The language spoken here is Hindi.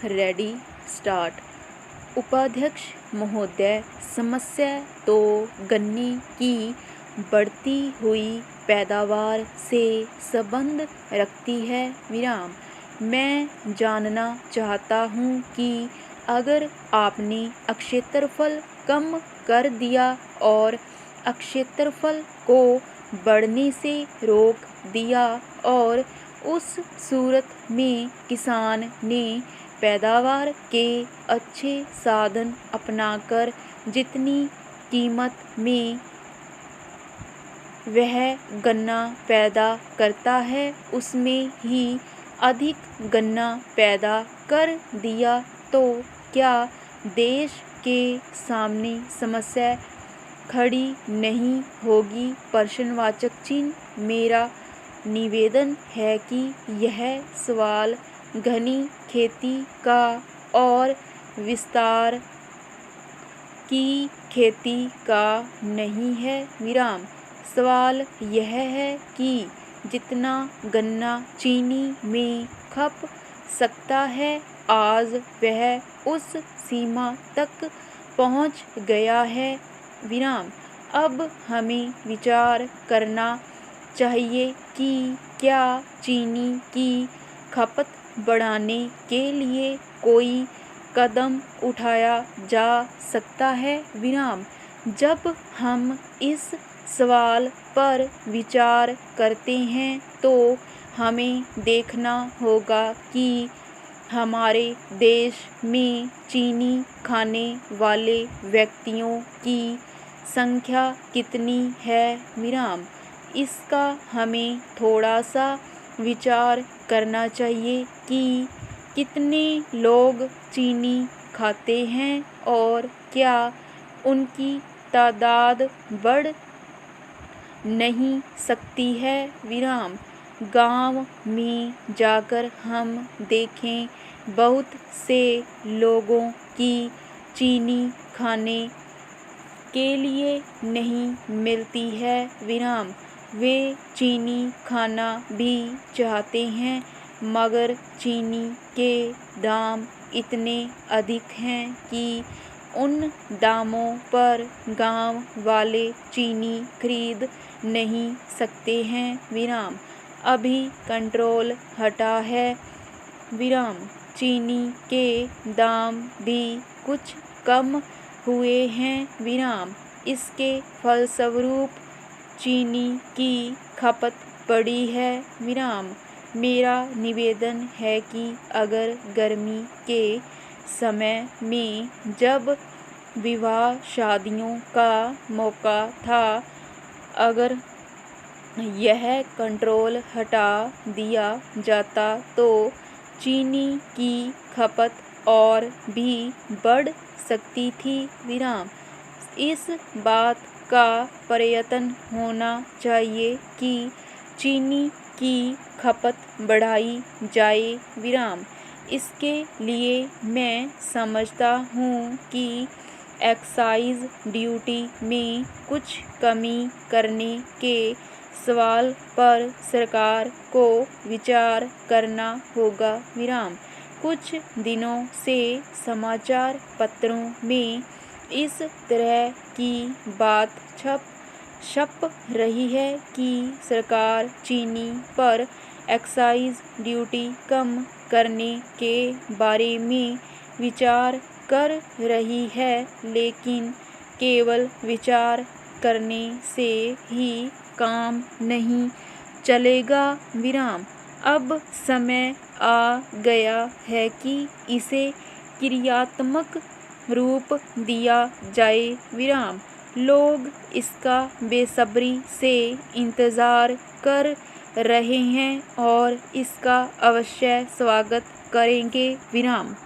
Ready start. उपाध्यक्ष महोदय, समस्या तो गन्ने की बढ़ती हुई पैदावार से संबंध रखती है। मैं जानना चाहता हूँ कि अगर आपने अक्षेत्रफल कम कर दिया और अक्षेत्रफल को बढ़ने से रोक दिया और उस सूरत में किसान ने पैदावार के अच्छे साधन अपनाकर जितनी कीमत में वह गन्ना पैदा करता है उसमें ही अधिक गन्ना पैदा कर दिया तो क्या देश के सामने समस्या खड़ी नहीं होगी? प्रश्नवाचक चिन्ह। मेरा निवेदन है कि यह सवाल घनी खेती का और विस्तार की खेती का नहीं है। सवाल यह है कि जितना गन्ना चीनी में खप सकता है आज वह उस सीमा तक पहुंच गया है। अब हमें विचार करना चाहिए कि क्या चीनी की खपत बढ़ाने के लिए कोई कदम उठाया जा सकता है। जब हम इस सवाल पर विचार करते हैं तो हमें देखना होगा कि हमारे देश में चीनी खाने वाले व्यक्तियों की संख्या कितनी है। इसका हमें थोड़ा सा विचार करना चाहिए कि कितने लोग चीनी खाते हैं और क्या उनकी तादाद बढ़ नहीं सकती है। गांव में जाकर हम देखें बहुत से लोगों की चीनी खाने के लिए नहीं मिलती है। वे चीनी खाना भी चाहते हैं मगर चीनी के दाम इतने अधिक हैं कि उन दामों पर गांव वाले चीनी खरीद नहीं सकते हैं। अभी कंट्रोल हटा है। चीनी के दाम भी कुछ कम हुए हैं। इसके फलस्वरूप चीनी की खपत बढ़ी है। मेरा निवेदन है कि अगर गर्मी के समय में जब विवाह शादियों का मौका था अगर यह कंट्रोल हटा दिया जाता तो चीनी की खपत और भी बढ़ सकती थी। इस बात का प्रयत्न होना चाहिए कि चीनी की खपत बढ़ाई जाए। इसके लिए मैं समझता हूँ कि एक्साइज ड्यूटी में कुछ कमी करने के सवाल पर सरकार को विचार करना होगा। कुछ दिनों से समाचार पत्रों में इस तरह की बात छप रही है कि सरकार चीनी पर एक्साइज ड्यूटी कम करने के बारे में विचार कर रही है लेकिन केवल विचार करने से ही काम नहीं चलेगा। अब समय आ गया है कि इसे क्रियात्मक रूप दिया जाए। लोग इसका बेसब्री से इंतज़ार कर रहे हैं और इसका अवश्य स्वागत करेंगे।